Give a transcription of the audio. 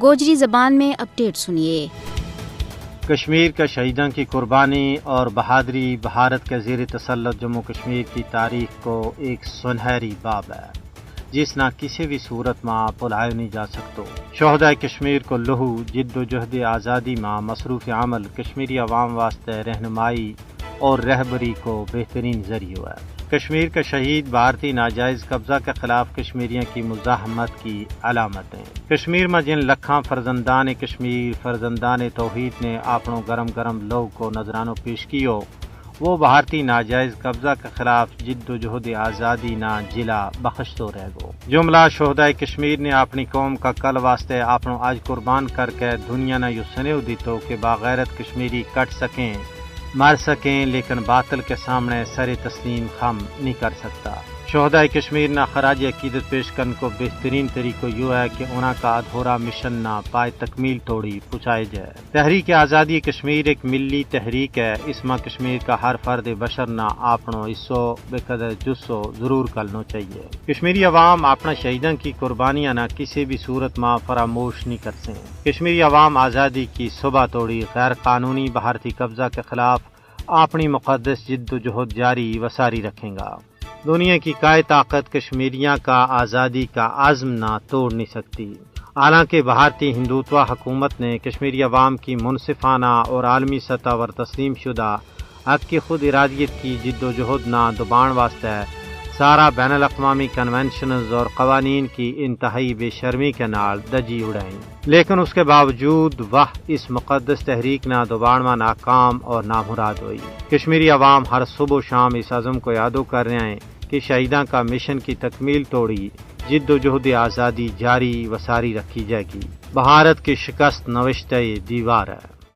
گوجری زبان میں اپڈیٹ سنیے۔ کشمیر کا شہیدوں کی قربانی اور بہادری بھارت کے زیر تسلط جموں کشمیر کی تاریخ کو ایک سنہری باب ہے جس نہ کسی بھی صورت میں بھلائے نہیں جا سکتو۔ شہدائے کشمیر کو لہو جد و جہد آزادی میں مصروف عمل کشمیری عوام واسطے رہنمائی اور رہبری کو بہترین ذریعہ ہے۔ کشمیر کا شہید بھارتی ناجائز قبضہ کے خلاف کشمیریوں کی مزاحمت کی علامتیں۔ کشمیر میں جن لکھاں فرزندان کشمیر فرزندان توحید نے اپنوں گرم گرم لوگ کو نذرانہ پیش کیو، وہ بھارتی ناجائز قبضہ کے خلاف جد و جہد آزادی نہ جلا بخشتو رہ گو۔ جملہ شہدائے کشمیر نے اپنی قوم کا کل واسطے اپنوں آج قربان کر کے دنیا نے یوں سنیو دیتو کہ باغیرت کشمیری کٹ سکیں مر سکیں لیکن باطل کے سامنے سر تسلیم خم نہیں کر سکتا۔ شہدائے کشمیر نہ خراج عقیدت پیش کرنے کو بہترین طریقہ یہ ہے کہ انہاں کا ادھورا مشن نہ پائے تکمیل توڑی پہنچائے جائے۔ تحریک آزادی کشمیر ایک ملی تحریک ہے، اس میں کشمیر کا ہر فرد بشر نہ اپنوں حصو بے قدر جسو ضرور کرنا چاہیے۔ کشمیری عوام اپنا شہیدوں کی قربانیاں نہ کسی بھی صورت میں فراموش نہیں کرتے۔ کشمیری عوام آزادی کی صبح توڑی غیر قانونی بھارتی قبضہ کے خلاف اپنی مقدس جد و جہد جاری و ساری رکھیں گا۔ دنیا کی کائے طاقت کشمیریاں کا آزادی کا عزم نہ توڑ نہیں سکتی۔ حالانکہ بھارتی ہندوتوا حکومت نے کشمیری عوام کی منصفانہ اور عالمی سطح پر تسلیم شدہ حق کی خود ارادیت کی جد و جہد نہ دبان واسطے سارا بین الاقوامی کنونشنز اور قوانین کی انتہائی بے شرمی کے نال دجی اڑائیں، لیکن اس کے باوجود وہ اس مقدس تحریک نہ دبان میں ناکام اور نامراد ہوئی۔ کشمیری عوام ہر صبح و شام اس عزم کو یادو کر رہے ہیں کہ شہیداں کا مشن کی تکمیل توڑی جد و جہد آزادی جاری و ساری رکھی جائے گی۔ بھارت کی شکست نوشتہ دیوار ہے۔